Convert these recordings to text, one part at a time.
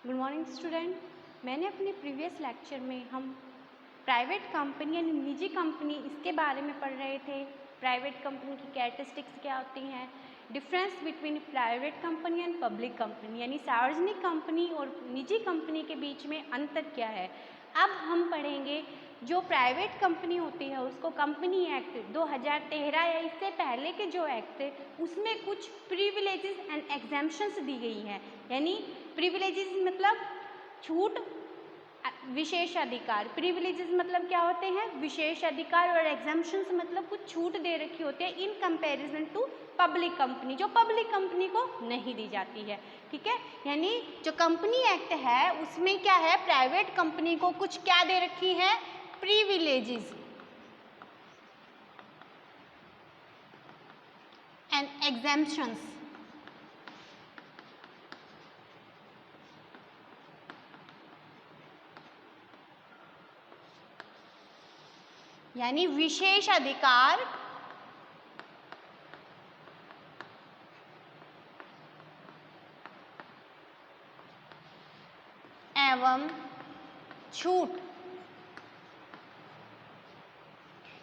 Good morning student. मैंने अपने previous lecture में हम प्राइवेट कंपनी यानी निजी कंपनी इसके बारे में पढ़ रहे थे। प्राइवेट कंपनी की कैरेक्टरिस्टिक्स क्या होती हैं, difference between private company and public company यानी सार्वजनिक कंपनी और निजी कंपनी के बीच में अंतर क्या है। अब हम पढ़ेंगे जो प्राइवेट कंपनी होती है उसको कंपनी एक्ट 2013 या इससे पहले के जो एक्ट थे उसमें कुछ प्रिविलेजेस एंड एग्जेम्पशंस दी गई हैं। यानी प्रिविलेजेस मतलब छूट, विशेष अधिकार। प्रिविलेजेस मतलब क्या होते हैं, विशेष अधिकार, और एग्जेम्पशंस मतलब कुछ छूट दे रखी होती है in comparison to public company, जो पब्लिक कंपनी को नहीं दी जाती है। ठीक है, यानी जो कंपनी एक्ट है उसमें क्या है, प्राइवेट कंपनी को कुछ क्या दे रखी है, प्रिविलेजेस एंड एग्जेम्पशंस। यानी विशेष अधिकार एवं छूट।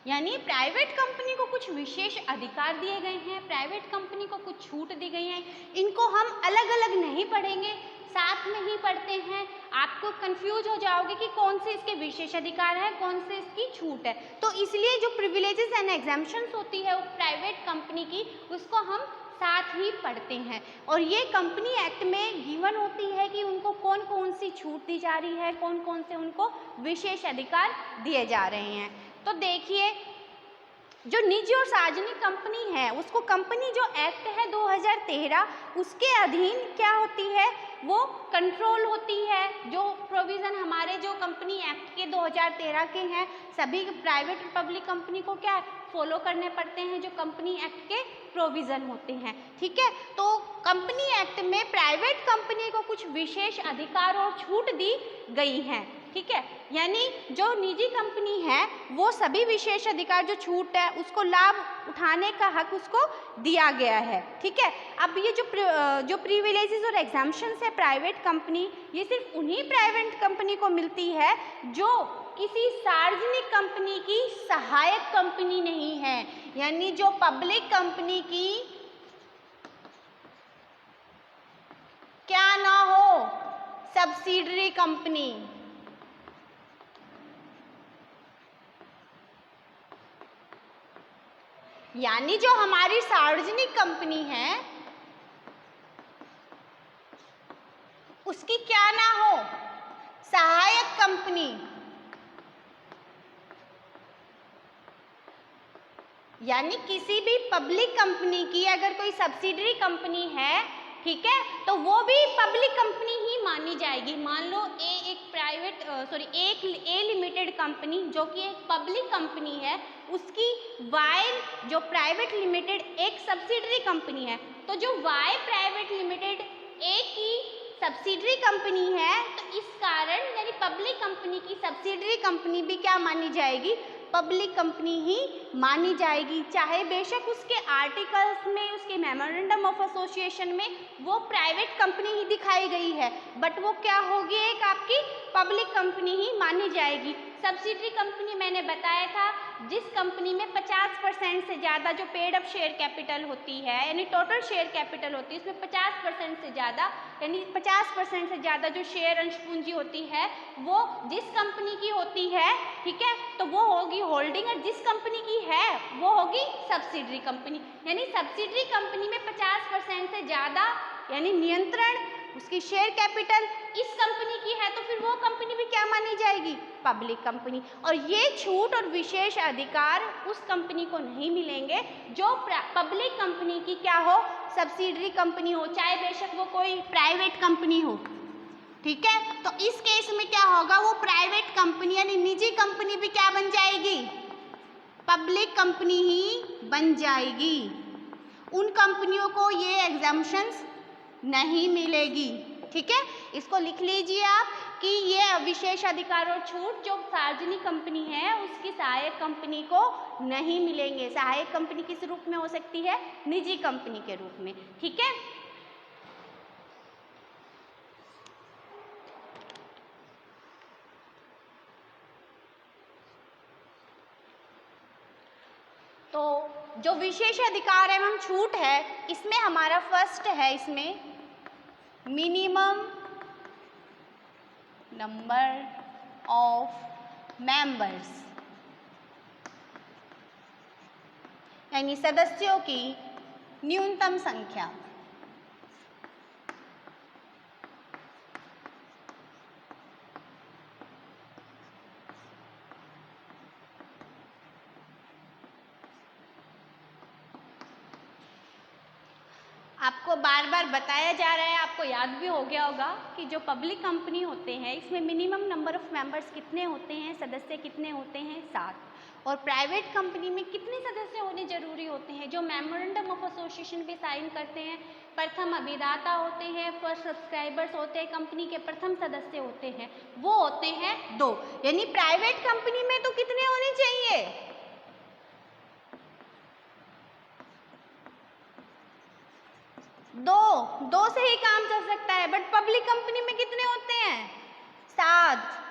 यानी प्राइवेट कंपनी को कुछ विशेष अधिकार दिए गए हैं, प्राइवेट कंपनी को कुछ छूट दी गई है। इनको हम अलग अलग नहीं पढ़ेंगे, साथ में ही पढ़ते हैं। आपको कंफ्यूज हो जाओगे कि कौन से इसके विशेष अधिकार है, कौन से इसकी छूट है। तो इसलिए जो प्रिविलेजेस एंड एग्जेम्पशंस होती है प्राइवेट कंपनी की, उसको हम साथ ही पढ़ते हैं। और ये कंपनी एक्ट में गिवन होती है कि उनको कौन कौन सी छूट दी जा रही है, कौन कौन से उनको विशेष अधिकार दिए जा रहे हैं। तो देखिए, जो निजी और सार्वजनिक कंपनी है उसको कंपनी जो एक्ट है 2013 उसके अधीन क्या होती है, वो कंट्रोल होती है। जो प्रोविज़न हमारे जो कंपनी एक्ट के 2013 के हैं, सभी प्राइवेट और पब्लिक कंपनी को क्या फॉलो करने पड़ते हैं, जो कंपनी एक्ट के प्रोविज़न होते हैं। ठीक है, तो कंपनी एक्ट में प्राइवेट कंपनी को कुछ विशेष अधिकार और छूट दी गई हैं। ठीक है, यानी जो निजी कंपनी है वो सभी विशेष अधिकार, जो छूट है उसको लाभ उठाने का हक उसको दिया गया है। ठीक है, अब ये जो प्रिविलेजेस और एग्जेम्पशंस है प्राइवेट कंपनी, ये सिर्फ उन्हीं प्राइवेट कंपनी को मिलती है जो किसी सार्वजनिक कंपनी की सहायक कंपनी नहीं है। यानी जो पब्लिक कंपनी की क्या ना हो, सब्सिडरी कंपनी। यानी जो हमारी सार्वजनिक कंपनी है उसकी क्या ना हो, सहायक कंपनी। यानी किसी भी पब्लिक कंपनी की अगर कोई सब्सिडरी कंपनी है, ठीक है, तो वो भी पब्लिक कंपनी ही मानी जाएगी। मान लो एक ए लिमिटेड कंपनी जो कि एक पब्लिक कंपनी है, उसकी वाई जो प्राइवेट लिमिटेड एक सब्सिडरी कंपनी है, तो जो वाई प्राइवेट लिमिटेड ए की सब्सिडरी कंपनी है, तो इस कारण यानी पब्लिक कंपनी की सब्सिडरी कंपनी भी क्या मानी जाएगी, पब्लिक कंपनी ही मानी जाएगी। चाहे बेशक उसके आर्टिकल्स में, उसके मेमोरेंडम ऑफ एसोसिएशन में वो प्राइवेट कंपनी ही दिखाई गई है, बट वो क्या होगी, एक आपकी पब्लिक कंपनी ही मानी जाएगी। सब्सिडरी कंपनी मैंने बताया था जिस कंपनी में 50% से ज़्यादा जो पेड अप शेयर कैपिटल होती है, यानी टोटल शेयर कैपिटल होती है, उसमें 50% से ज़्यादा यानी 50% से ज़्यादा जो शेयर अंश पूंजी होती है वो जिस कंपनी की होती है, ठीक है, तो वो होगी होल्डिंग, और जिस कंपनी की है वो होगी सब्सिडरी कंपनी। यानी सब्सिडरी कंपनी में 50% से ज़्यादा यानी नियंत्रण, उसकी शेयर कैपिटल इस कंपनी की है, तो फिर वो कंपनी भी क्या मानी जाएगी, पब्लिक कंपनी। और ये छूट और विशेष अधिकार उस कंपनी को नहीं मिलेंगे जो पब्लिक कंपनी की क्या हो, सब्सिडरी कंपनी हो, चाहे बेशक वो कोई प्राइवेट कंपनी हो। ठीक है, तो इस केस में क्या होगा, वो प्राइवेट कंपनी यानी निजी कंपनी भी क्या बन जाएगी, पब्लिक कंपनी ही बन जाएगी। उन कंपनियों को ये एग्जम्पशंस नहीं मिलेगी। ठीक है, इसको लिख लीजिए आप कि ये विशेष अधिकार और छूट जो सार्वजनिक कंपनी है उसकी सहायक कंपनी को नहीं मिलेंगे। सहायक कंपनी किस रूप में हो सकती है, निजी कंपनी के रूप में। ठीक है, तो जो विशेष अधिकार एवं छूट है इसमें हमारा फर्स्ट है, इसमें मिनिमम नंबर ऑफ मेंबर्स, यानी सदस्यों की न्यूनतम संख्या। आपको बार बार बताया जा रहा है, आपको याद भी हो गया होगा कि जो पब्लिक कंपनी होते हैं इसमें मिनिमम नंबर ऑफ मेंबर्स कितने होते हैं, सदस्य कितने होते हैं, 7। और प्राइवेट कंपनी में कितने सदस्य होने जरूरी होते हैं? जो मेमोरेंडम ऑफ एसोसिएशन पे साइन करते हैं, प्रथम अभिदाता होते हैं, फर्स्ट सब्सक्राइबर्स होते हैं, कंपनी के प्रथम सदस्य होते हैं, वो होते हैं 2। यानी प्राइवेट कंपनी में तो कितने होने चाहिए? 2 से ही काम चल सकता है, बट पब्लिक कंपनी में कितने होते हैं? 7।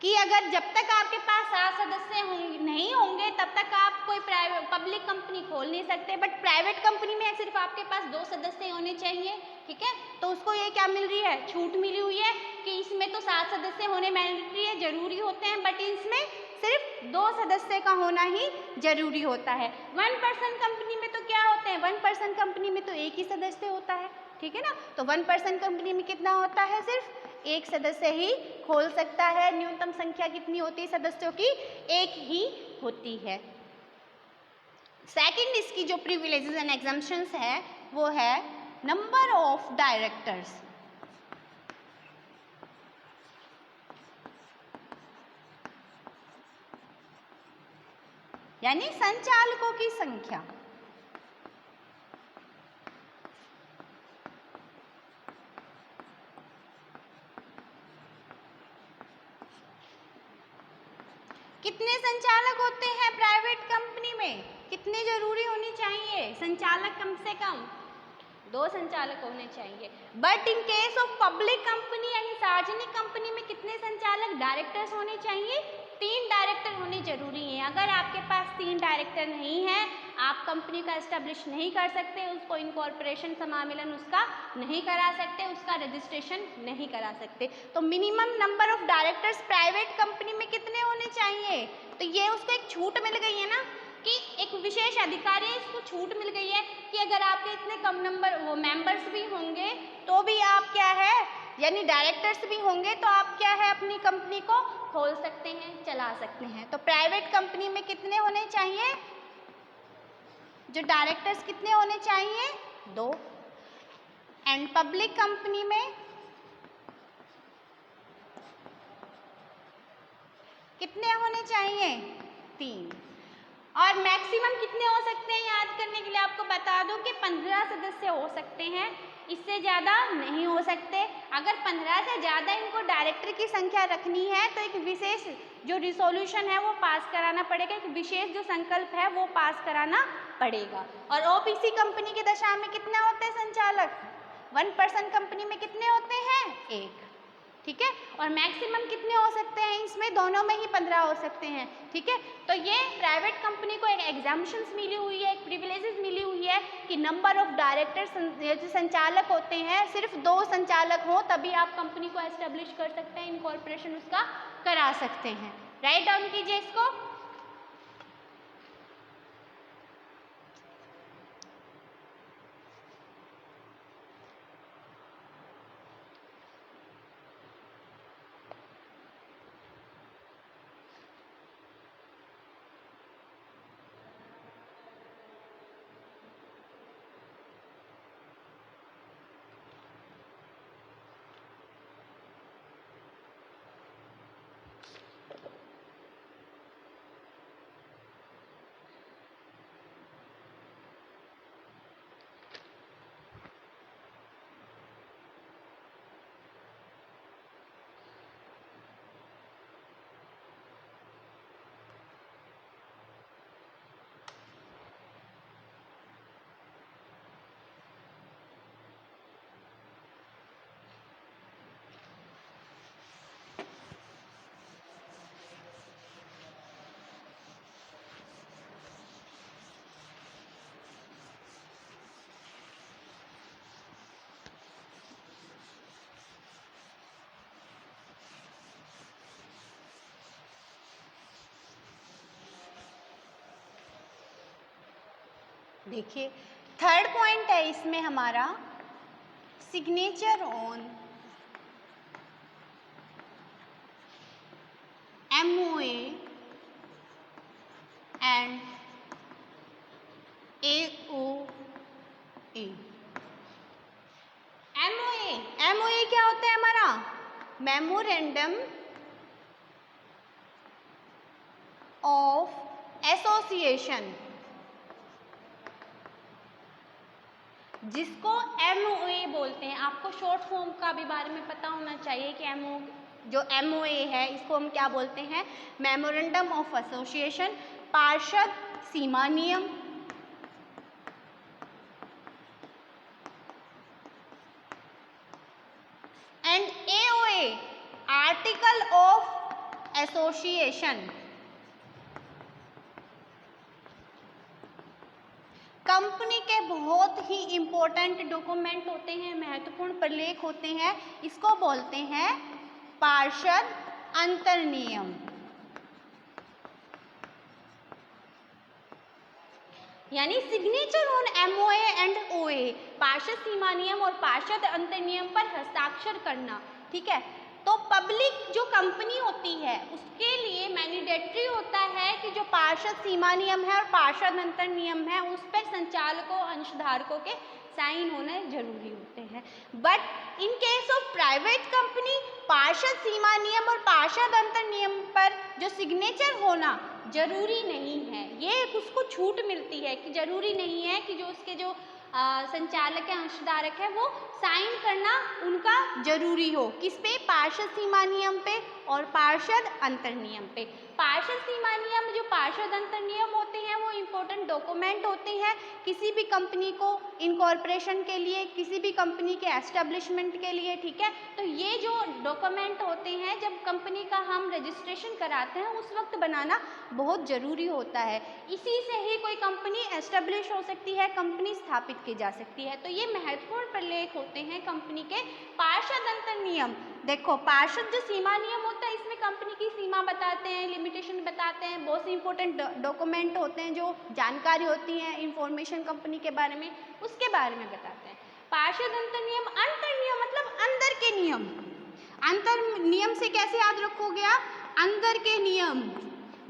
कि अगर जब तक आपके पास 7 सदस्य नहीं होंगे तब तक आप कोई प्राइवेट पब्लिक कंपनी खोल नहीं सकते, बट प्राइवेट कंपनी में सिर्फ आपके पास 2 सदस्य होने चाहिए, ठीक है। तो उसको ये क्या मिल रही है? छूट मिली हुई है कि इसमें तो 7 सदस्य होने मैंडेटरी है, जरूरी होते हैं, बट इसमें सिर्फ 2 सदस्य का होना ही जरूरी होता है। 1% कंपनी में तो क्या होते हैं? 1% कंपनी में तो एक ही सदस्य होता है, ठीक है ना। तो 1% कंपनी में कितना होता है? सिर्फ एक सदस्य ही खोल सकता है। न्यूनतम संख्या कितनी होती है सदस्यों की? एक ही होती है। सेकंड इसकी जो प्रिविलेजेस एंड एग्जम्पशंस है वो है नंबर ऑफ डायरेक्टर्स, यानी संचालकों की संख्या। कितने संचालक होते हैं प्राइवेट कंपनी में? कितने जरूरी होने चाहिए? संचालक कम से कम 2 संचालक होने चाहिए। But in case of public company यानी सार्वजनिक कंपनी में कितने संचालक? डायरेक्टर्स होने चाहिए, 3 डायरेक्टर होने जरूरी हैं। अगर आपके पास 3 डायरेक्टर नहीं है, आप कंपनी का एस्टेब्लिश नहीं कर सकते, उसको इनकॉर्पोरेशन समामिलन उसका नहीं करा सकते, उसका रजिस्ट्रेशन नहीं करा सकते। तो minimum number of directors private company में कितने होने चाहिए? तो ये उसको एक छूट मिल गई है ना, कि एक विशेष अधिकारी है, इसको छूट मिल गई है कि अगर आपके इतने कम नंबर वो मेंबर्स भी होंगे तो भी आप क्या है, यानी डायरेक्टर्स भी होंगे तो आप क्या है, अपनी कंपनी को खोल सकते हैं, चला सकते हैं। तो प्राइवेट कंपनी में कितने होने चाहिए? जो डायरेक्टर्स कितने होने चाहिए? 2। एंड पब्लिक कंपनी में कितने होने चाहिए? 3। और मैक्सिमम कितने हो सकते हैं? याद करने के लिए आपको बता दूं कि 15 सदस्य हो सकते हैं, इससे ज़्यादा नहीं हो सकते। अगर 15 से ज़्यादा इनको डायरेक्टर की संख्या रखनी है तो एक विशेष जो रिसोल्यूशन है वो पास कराना पड़ेगा, एक विशेष जो संकल्प है वो पास कराना पड़ेगा। और ओपीसी कंपनी की दशा में कितने होते हैं संचालक? 1% कंपनी में कितने होते हैं? 1, ठीक है। और मैक्सिमम कितने हो सकते हैं? इसमें दोनों में ही 15 हो सकते हैं, ठीक है। तो ये प्राइवेट कंपनी को एक एग्जाम्पशंस मिली हुई है, एक प्रिविलेजेस मिली हुई है कि नंबर ऑफ डायरेक्टर्स जो संचालक होते हैं सिर्फ 2 संचालक हो तभी आप कंपनी को एस्टेब्लिश कर सकते हैं, इनकॉर्पोरेशन उसका करा सकते हैं। राइट डाउन कीजिए इसको। देखिए थर्ड पॉइंट है इसमें हमारा signature on MOA and AOA। MOA क्या होता है हमारा? मेमोरेंडम ऑफ एसोसिएशन, जिसको MOA बोलते हैं। आपको शॉर्ट फॉर्म का भी बारे में पता होना चाहिए कि जो MOA है इसको हम क्या बोलते हैं? मेमोरेंडम ऑफ एसोसिएशन, पार्षद सीमा नियम। And AOA article of association. Company के बहुत ही इम्पोर्टेंट डॉक्यूमेंट होते हैं, महत्वपूर्ण प्रलेख होते हैं, इसको बोलते हैं पार्षद अंतर्नियम। यानी signature on MOA and OA, पार्षद सीमा नियम और पार्षद अंतर्नियम पर हस्ताक्षर करना। ठीक है, तो पब्लिक जो कंपनी होती है उसके लिए मैंडेटरी होता है कि जो पार्षद सीमा नियम है और पार्षद अंतर नियम है उस पर संचालकों अंशधारकों के साइन होने जरूरी होते हैं। But in case of private company पार्षद सीमा नियम और पार्षद अंतर नियम पर जो सिग्नेचर होना जरूरी नहीं है। ये उसको छूट मिलती है कि जरूरी नहीं है कि जो उसके जो संचालक या अंशधारक है वो साइन करना उनका जरूरी हो। किस पे? पार्षद सीमा नियम पे और पार्षद अंतर नियम पे। पार्षद सीमा नियम जो पार्षद अंतर नियम होते हैं वो इम्पोर्टेंट डॉक्यूमेंट होते हैं किसी भी कंपनी को इनकॉर्पोरेशन के लिए, किसी भी कंपनी के एस्टेब्लिशमेंट के लिए। ठीक है, तो ये जो डॉक्यूमेंट होते हैं जब कंपनी का हम रजिस्ट्रेशन कराते हैं उस वक्त बनाना बहुत ज़रूरी होता है। इसी से ही कोई कंपनी एस्टेब्लिश हो सकती है, कंपनी स्थापित की जा सकती है। तो ये महत्वपूर्ण प्रलेख होते हैं कंपनी के पार्षद अंतर नियम। देखो पार्षद जो सीमा नियम होता है इसमें कंपनी की सीमा बताते हैं, लिमिटेशन बताते हैं, बहुत सी इंपॉर्टेंट डॉक्यूमेंट होते हैं जो जानकारी होती है इंफॉर्मेशन कंपनी के बारे में, उसके बारे में बताते हैं। पार्षद अंतर नियम मतलब अंदर के नियम। अंतर नियम से कैसे याद रखोगे आप? अंदर के नियम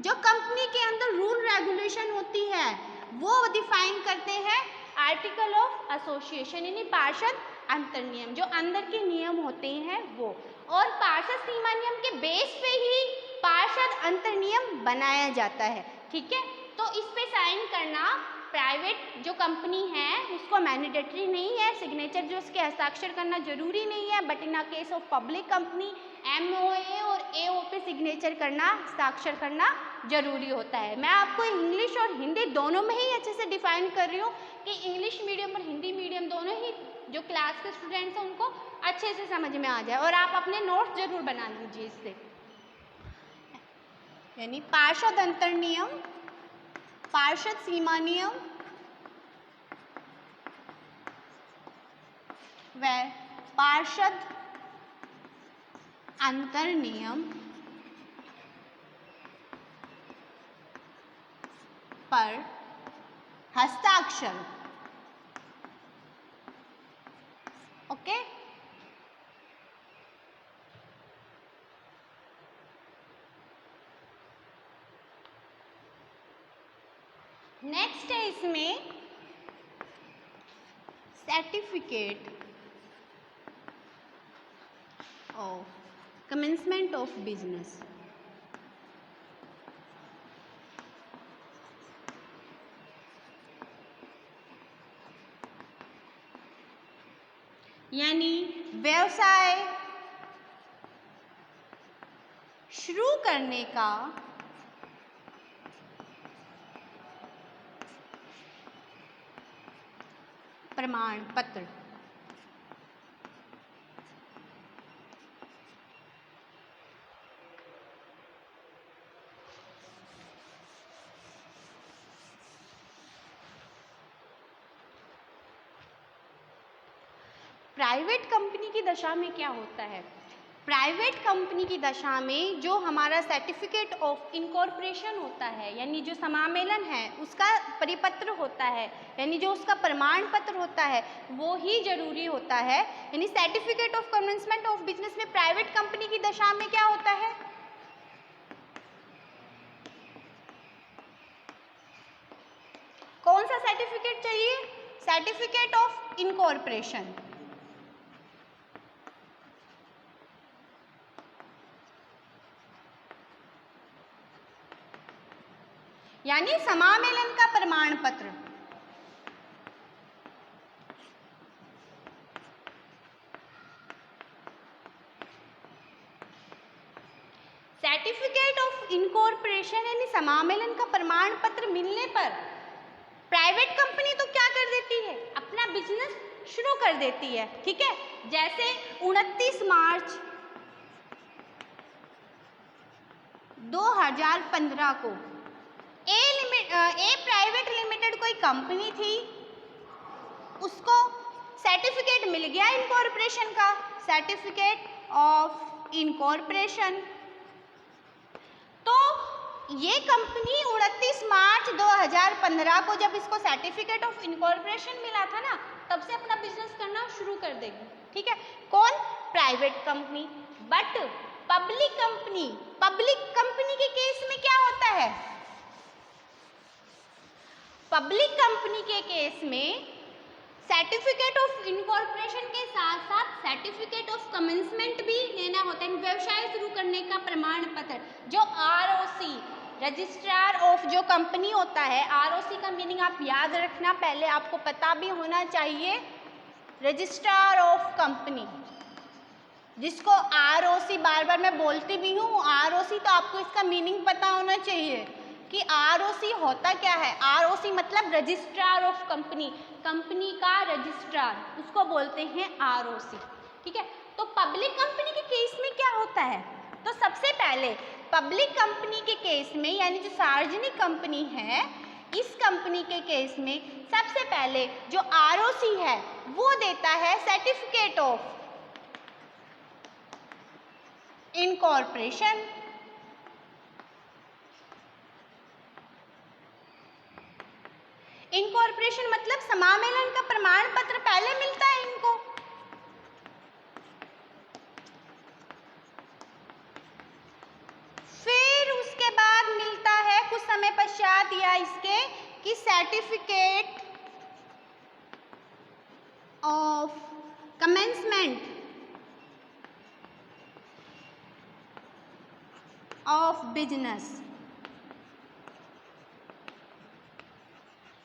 जो कंपनी के अंदर रूल रेगुलेशन होती है वो डिफाइन करते हैं आर्टिकल ऑफ एसोसिएशन, यानी पार्षद अंतर नियम जो अंदर के नियम होते हैं वो। और पार्षद सीमा नियम के बेस पे ही पार्षद अंतर नियम बनाया जाता है। ठीक है, तो इस पे साइन करना प्राइवेट जो कंपनी है उसको मैंडेटरी नहीं है, सिग्नेचर जो उसके हस्ताक्षर करना जरूरी नहीं है। But in case of public company MOA और AO पे सिग्नेचर करना, हस्ताक्षर करना जरूरी होता है। मैं आपको इंग्लिश और हिंदी दोनों में ही अच्छे से डिफाइन कर रही हूँ कि इंग्लिश मीडियम और हिंदी मीडियम दोनों ही जो क्लास के स्टूडेंट्स हैं उनको अच्छे से समझ में आ जाए, और आप अपने नोट्स जरूर बना लीजिए इससे। यानी पार्षद अंतर नियम, पार्षद सीमा नियम व पार्षद अंतर नियम पर हस्ताक्षर। ओके, नेक्स्ट है इसमें certificate of commencement of business. यानी व्यवसाय शुरू करने का प्रमाण पत्र। प्राइवेट कंपनी की दशा में क्या होता है? प्राइवेट कंपनी की दशा में जो हमारा सर्टिफिकेट ऑफ इनकॉर्पोरेशन होता है, यानी जो समामेलन है उसका परिपत्र होता है, यानी जो उसका प्रमाण पत्र होता है वो ही जरूरी होता है। यानी certificate of commencement of business में प्राइवेट कंपनी की दशा में क्या होता है? कौन सा सर्टिफिकेट चाहिए? Certificate of incorporation. यानी समामेलन का प्रमाण पत्र। सर्टिफिकेट ऑफ इनकॉर्पोरेशन यानी समामेलन का प्रमाण पत्र मिलने पर प्राइवेट कंपनी तो क्या कर देती है? अपना बिजनेस शुरू कर देती है। ठीक है, जैसे 29 मार्च 2015 को ए प्राइवेट लिमिटेड कोई कंपनी थी, उसको सर्टिफिकेट मिल गया इनकॉर्पोरेशन का, सर्टिफिकेट ऑफ इनकॉर्पोरेशन। तो ये कंपनी 29 मार्च 2015 को जब इसको सर्टिफिकेट ऑफ इनकॉर्पोरेशन मिला था ना, तब से अपना बिजनेस करना शुरू कर देगी। ठीक है, कौन? Private company. But public company के केस में क्या होता है? पब्लिक कंपनी के केस में सर्टिफिकेट ऑफ इनकॉर्पोरेशन के साथ साथ सर्टिफिकेट ऑफ कमेंसमेंट भी लेना होता है, व्यवसाय शुरू करने का प्रमाण पत्र। जो ROC रजिस्ट्रार ऑफ जो कंपनी होता है, ROC का मीनिंग आप याद रखना, पहले आपको पता भी होना चाहिए। रजिस्ट्रार ऑफ कंपनी, जिसको ROC बार बार मैं बोलती भी हूँ, ROC तो आपको इसका मीनिंग पता होना चाहिए कि ROC होता क्या है। ROC मतलब रजिस्ट्रार ऑफ कंपनी, कंपनी का रजिस्ट्रार, उसको बोलते हैं ROC। ठीक है, तो पब्लिक कंपनी के केस में क्या होता है? तो सबसे पहले पब्लिक कंपनी के केस में, यानी जो सार्वजनिक कंपनी है, इस कंपनी के केस में सबसे पहले जो ROC है वो देता है सर्टिफिकेट ऑफ इनकॉर्पोरेशन। इनकॉर्पोरेशन मतलब समामेलन का प्रमाण पत्र पहले मिलता है इनको। फिर उसके बाद मिलता है कुछ समय पश्चात या इसके कि certificate of commencement of business,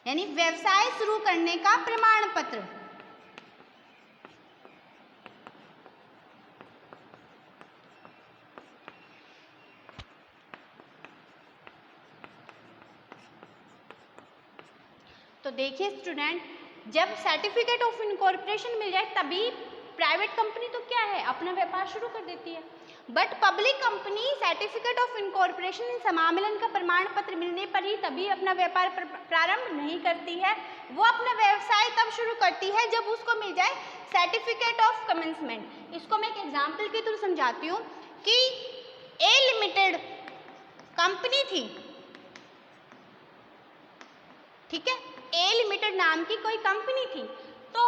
यानी व्यवसाय शुरू करने का प्रमाण पत्र। तो देखिए स्टूडेंट, जब सर्टिफिकेट ऑफ इनकॉर्पोरेशन मिल जाए तभी प्राइवेट कंपनी तो क्या है, अपना व्यापार शुरू कर देती है। But public company certificate of incorporation समामेलन का प्रमाण पत्र मिलने पर ही तभी अपना व्यापार प्रारंभ नहीं करती है, वो अपना व्यवसाय तब शुरू करती है जब उसको मिल जाए सर्टिफिकेट ऑफ कमेंसमेंट। इसको मैं एक एग्जाम्पल के थ्रू समझाती हूँ कि ए लिमिटेड कंपनी थी, ठीक है, ए लिमिटेड नाम की कोई कंपनी थी। तो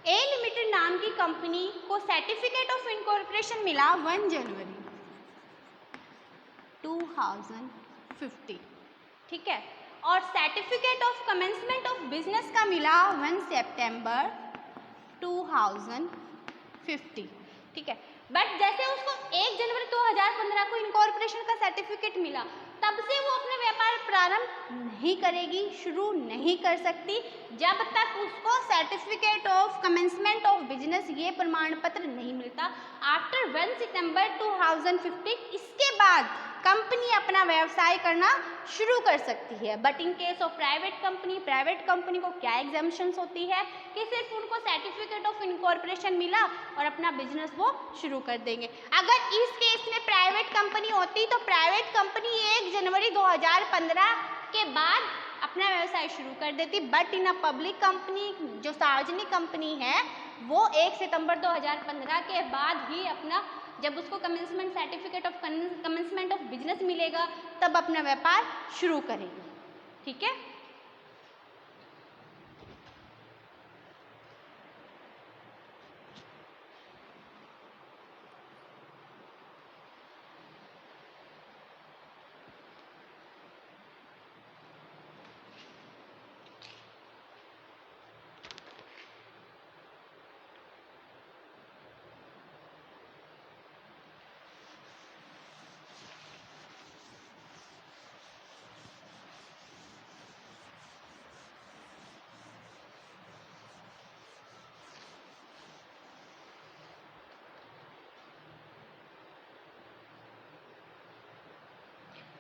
ए लिमिटेड नाम की कंपनी को सर्टिफिकेट ऑफ इनकॉर्पोरेशन मिला 1 जनवरी 2050, ठीक है, और certificate of commencement of business का मिला 1 सितंबर 2050, ठीक है। बट जैसे उसको 1 जनवरी 2015 को इनकॉर्पोरेशन का सर्टिफिकेट मिला, तब से वो अपने व्यापार प्रारंभ नहीं करेगी, शुरू नहीं कर सकती जब तक उसको certificate of commencement of business ये प्रमाण पत्र नहीं मिलता। आफ्टर 1 सितंबर 2015 इसके बाद कंपनी अपना व्यवसाय करना शुरू कर सकती है। But in case of private company को क्या एग्जाम्पशंस होती है कि सिर्फ उनको सर्टिफिकेट ऑफ इनकॉर्पोरेशन मिला और अपना बिजनेस वो शुरू कर देंगे। अगर इस केस में प्राइवेट कंपनी होती तो प्राइवेट कंपनी 1 जनवरी 2015 के बाद अपना व्यवसाय शुरू कर देती। But in a public company, जो सार्वजनिक कंपनी है, वो 1 सितंबर 2015 के बाद ही अपना, जब उसको commencement certificate of commencement of business मिलेगा तब अपना व्यापार शुरू करेगी। ठीक है।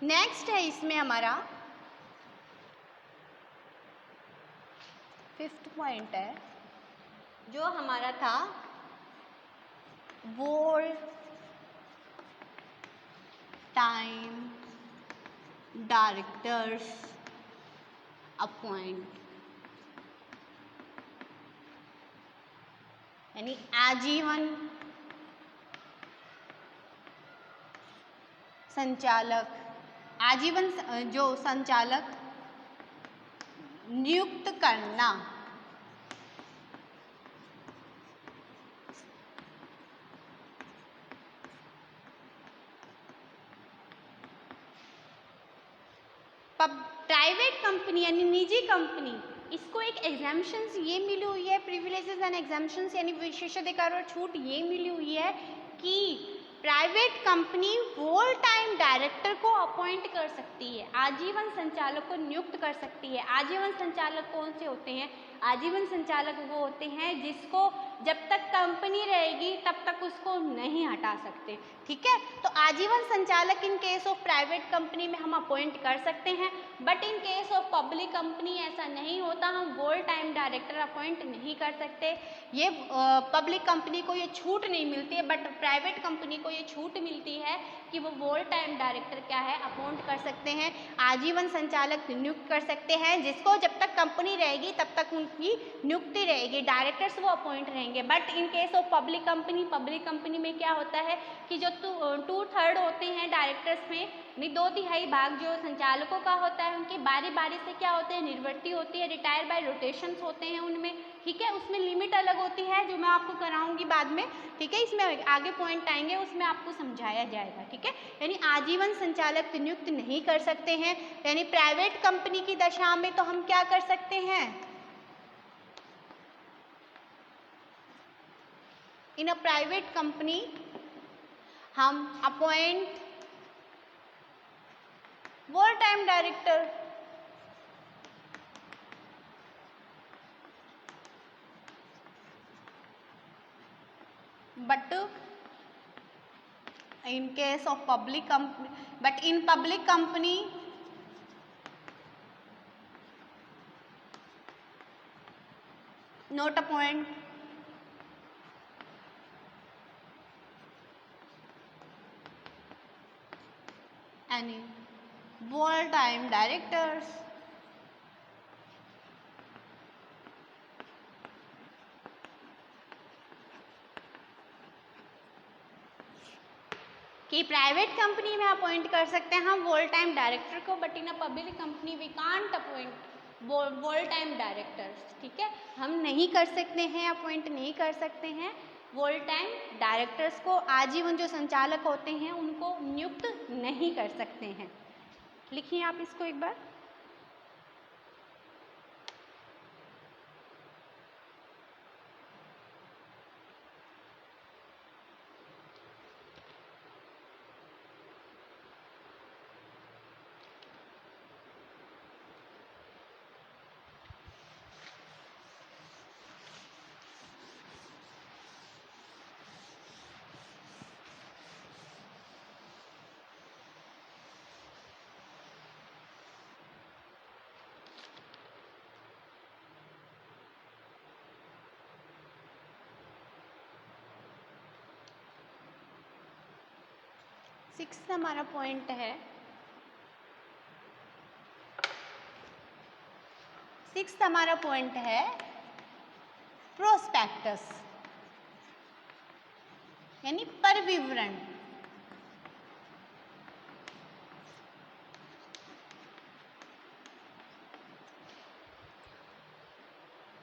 नेक्स्ट है इसमें हमारा 5th पॉइंट है जो हमारा था बोर्ड टाइम डायरेक्टर्स अपॉइंट, यानी आजीवन संचालक, आजीवन जो संचालक नियुक्त करना। प्राइवेट कंपनी यानी निजी कंपनी, इसको एक एग्जाम्पशंस ये मिली हुई है, प्रिविलेजेस एंड एग्जाम्पशंस यानी विशेषाधिकार और छूट ये मिली हुई है कि private company whole time director को अपॉइंट कर सकती है, आजीवन संचालक को नियुक्त कर सकती है। आजीवन संचालक कौन से होते हैं? आजीवन संचालक वो होते हैं जिसको जब तक कंपनी रहेगी तब तक उसको नहीं हटा सकते। ठीक है, तो आजीवन संचालक इन केस ऑफ प्राइवेट कंपनी में हम अपॉइंट कर सकते हैं, but in case of public company ऐसा नहीं होता, हम होल टाइम डायरेक्टर अपॉइंट नहीं कर सकते। ये पब्लिक कंपनी को ये छूट नहीं मिलती है, बट प्राइवेट कंपनी को ये छूट मिलती है कि वो होल टाइम डायरेक्टर क्या है अपॉइंट कर सकते हैं, आजीवन संचालक नियुक्त कर सकते हैं, जिसको जब तक कंपनी रहेगी तब तक उनकी नियुक्ति रहेगी, डायरेक्टर्स वो अपॉइंट रहेंगे। But in case of public company में क्या होता है कि जो 2/3 होते हैं डायरेक्टर्स में, यानी 2/3 भाग जो संचालकों का होता है, उनकी बारी बारी से क्या होते हैं, निवृत्ति होती है, रिटायर बाय रोटेशंस होते हैं उनमें। ठीक है, उसमें लिमिट अलग होती है जो मैं आपको कराऊंगी बाद में। ठीक है, इसमें आगे पॉइंट आएंगे उसमें आपको समझाया जाएगा। ठीक है, यानी आजीवन संचालक नियुक्त नहीं कर सकते हैं, यानी प्राइवेट कंपनी की दशा में तो हम क्या कर सकते हैं, इन अ प्राइवेट कंपनी हम appoint whole time director, but in case of public company, but in public company not appoint any full time directors कि प्राइवेट कंपनी में अपॉइंट कर सकते हैं हम होल टाइम डायरेक्टर को, but in a public company we can't appoint whole time directors. ठीक है, हम नहीं कर सकते हैं, अपॉइंट नहीं कर सकते हैं होल टाइम डायरेक्टर्स को, आजीवन जो संचालक होते हैं उनको नियुक्त नहीं कर सकते हैं। लिखिए आप इसको एक बार। 6 हमारा पॉइंट है, 6 हमारा पॉइंट है प्रोस्पेक्टस यानी परविवरण।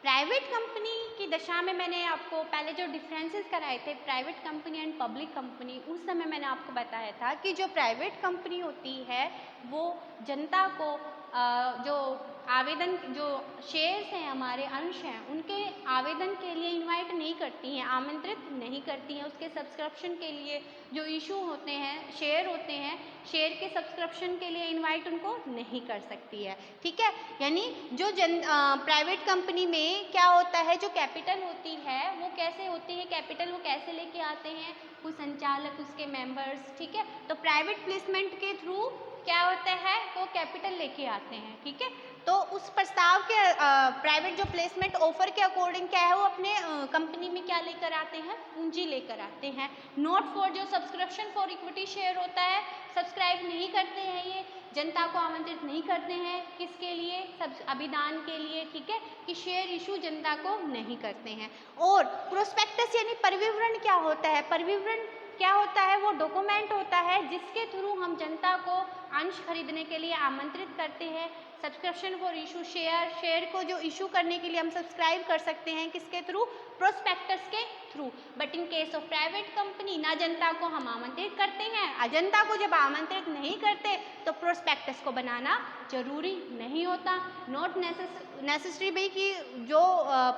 प्राइवेट कंपनी की दशा में मैंने आपको पहले जो डिफरेंसेस कराए थे private company and public company, उस समय मैंने आपको बताया था कि जो प्राइवेट कंपनी होती है वो जनता को जो आवेदन, जो शेयर्स हैं हमारे, अंश हैं, उनके आवेदन के लिए इनवाइट नहीं करती हैं, आमंत्रित नहीं करती हैं। उसके सब्सक्रिप्शन के लिए जो इशू होते हैं, शेयर होते हैं, शेयर के सब्सक्रिप्शन के लिए इनवाइट उनको नहीं कर सकती है। ठीक है, यानी जो प्राइवेट कंपनी में क्या होता है, जो कैपिटल होती है वो कैसे होती है, कैपिटल वो कैसे लेके आते हैं, कुछ संचालक, उसके मेंबर्स। ठीक है, तो प्राइवेट प्लेसमेंट के थ्रू क्या होता है, वो कैपिटल लेके आते हैं। ठीक है, तो उस प्रस्ताव के प्राइवेट जो प्लेसमेंट ऑफर के अकॉर्डिंग क्या है, वो अपने कंपनी में क्या लेकर आते हैं, पूंजी लेकर आते हैं। नॉट फॉर जो सब्सक्रिप्शन फॉर इक्विटी शेयर होता है, सब्सक्राइब नहीं करते हैं, ये जनता को आमंत्रित नहीं करते हैं, किसके लिए, सब अभिदान के लिए। ठीक है, कि शेयर इशू जनता को नहीं करते हैं। और प्रोस्पेक्टस यानी परिविवरण क्या होता है, परिविवरण क्या होता है, वो डॉक्यूमेंट होता है जिसके थ्रू हम जनता को अंश खरीदने के लिए आमंत्रित करते हैं। Subscription for issue share, share को जो इशू करने के लिए हम सब्सक्राइब कर सकते हैं, किसके थ्रू, प्रोस्पेक्टस के through. But in case of private company ना जनता को हम आमंत्रित करते हैं, अजनता को जब आमंत्रित नहीं करते तो प्रोस्पेक्टस को बनाना जरूरी नहीं होता। नॉट नेसेसरी भाई कि जो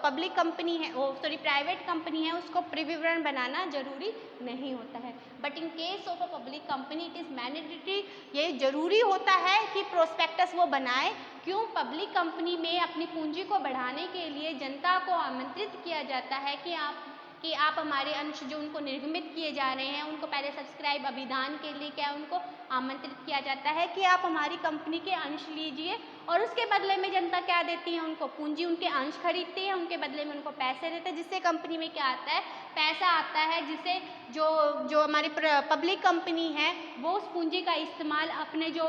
पब्लिक कंपनी है, वो सॉरी प्राइवेट कंपनी है, उसको परिविवरण बनाना जरूरी नहीं होता है। But in case of a public company it is mandatory, ये जरूरी होता है कि प्रोस्पेक्टस वो बनाए। क्यों, पब्लिक कंपनी में अपनी पूंजी को बढ़ाने के लिए जनता को आमंत्रित किया जाता है कि आप हमारे अंश जो उनको निर्गमित किए जा रहे हैं, उनको पहले सब्सक्राइब, अभिदान के लिए क्या उनको आमंत्रित किया जाता है कि आप हमारी कंपनी के अंश लीजिए, और उसके बदले में जनता क्या देती है, उनको पूंजी, उनके अंश खरीदती है, उनके बदले में उनको पैसे देते हैं, जिससे कंपनी में क्या आता है, पैसा आता है, जिससे जो हमारी पब्लिक कंपनी है वो उस पूंजी का इस्तेमाल अपने जो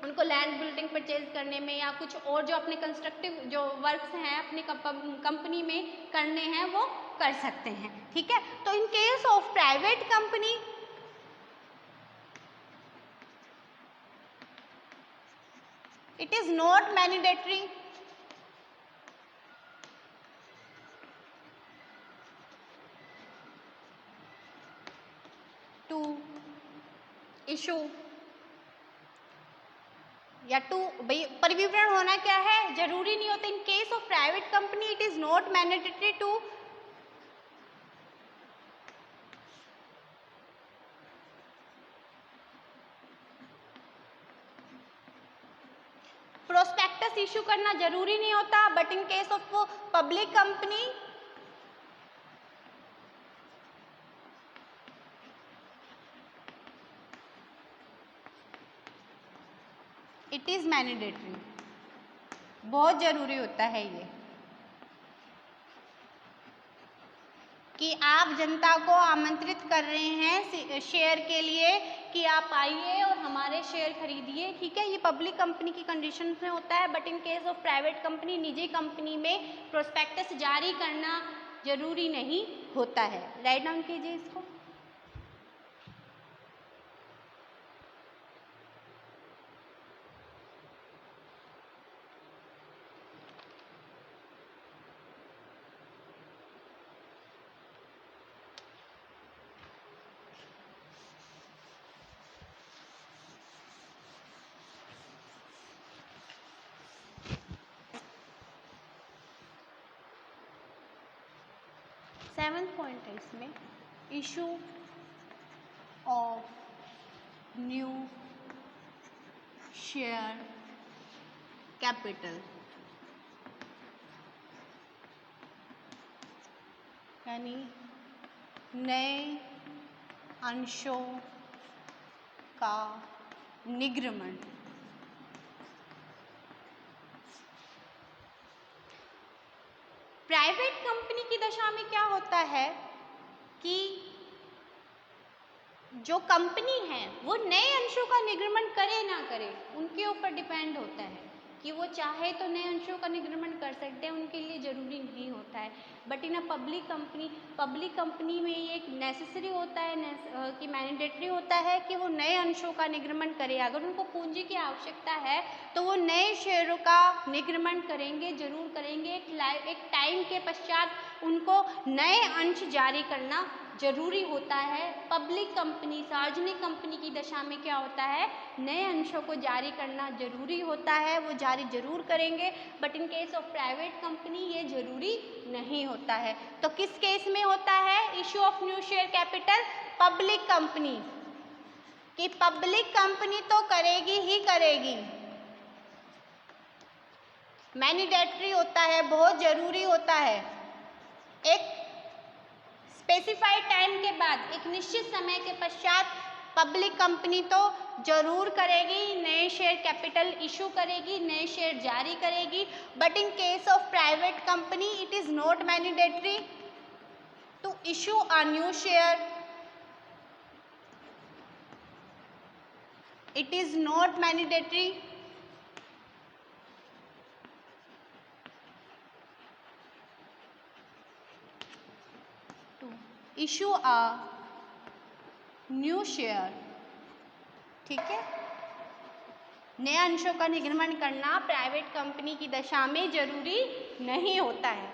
उनको लैंड बिल्डिंग परचेज करने में या कुछ और जो अपने कंस्ट्रक्टिव जो वर्क्स हैं अपनी कंपनी में करने हैं वो कर सकते हैं। ठीक है, तो in case of private company it is not mandatory to issue या टू, भाई परिविवरण होना क्या है, जरूरी नहीं होता। In case of private company it is not mandatory to prospectus issue करना जरूरी नहीं होता। But in case of public company it is mandatory, बहुत जरूरी होता है ये कि आप जनता को आमंत्रित कर रहे हैं शेयर के लिए कि आप आइए और हमारे शेयर खरीदिए। ठीक है, ये पब्लिक कंपनी की कंडीशन में होता है। But in case of private company, निजी कंपनी में प्रोस्पेक्टस जारी करना जरूरी नहीं होता है। राइट डाउन कीजिए इसको। सेवंथ पॉइंट है इसमें, issue of new share capital, यानी नए अंशों का निग्रमण। प्राइवेट कंपनी की दशा में क्या होता है कि जो कंपनी है वो नए अंशों का निर्गमन करे ना करे, उनके ऊपर डिपेंड होता है कि वो चाहे तो नए अंशों का निर्गमन कर सकते हैं, उनके लिए ज़रूरी नहीं होता है। But in a public company में ये एक नेसेसरी होता है कि मैंडेटरी होता है कि वो नए अंशों का निर्गमन करे। अगर उनको पूंजी की आवश्यकता है तो वो नए शेयरों का निर्गमन करेंगे, जरूर करेंगे। एक टाइम के पश्चात उनको नए अंश जारी करना जरूरी होता है। पब्लिक कंपनी, सार्वजनिक कंपनी की दशा में क्या होता है, नए अंशों को जारी करना जरूरी होता है, वो जारी जरूर करेंगे। But in case of private company ये जरूरी नहीं होता है। तो किस केस में होता है issue of new share capital? Public company कि पब्लिक कंपनी तो करेगी ही करेगी, मैंडेटरी होता है, बहुत जरूरी होता है। एक स्पेसिफाइड टाइम के बाद, एक निश्चित समय के पश्चात पब्लिक कंपनी तो जरूर करेगी, नए शेयर कैपिटल इशू करेगी, नए शेयर जारी करेगी। But in case of private company it is not mandatory to issue a new share, it is not mandatory to issue a new share। ठीक है, नए अंशों का निर्गमन करना प्राइवेट कंपनी की दशा में जरूरी नहीं होता है।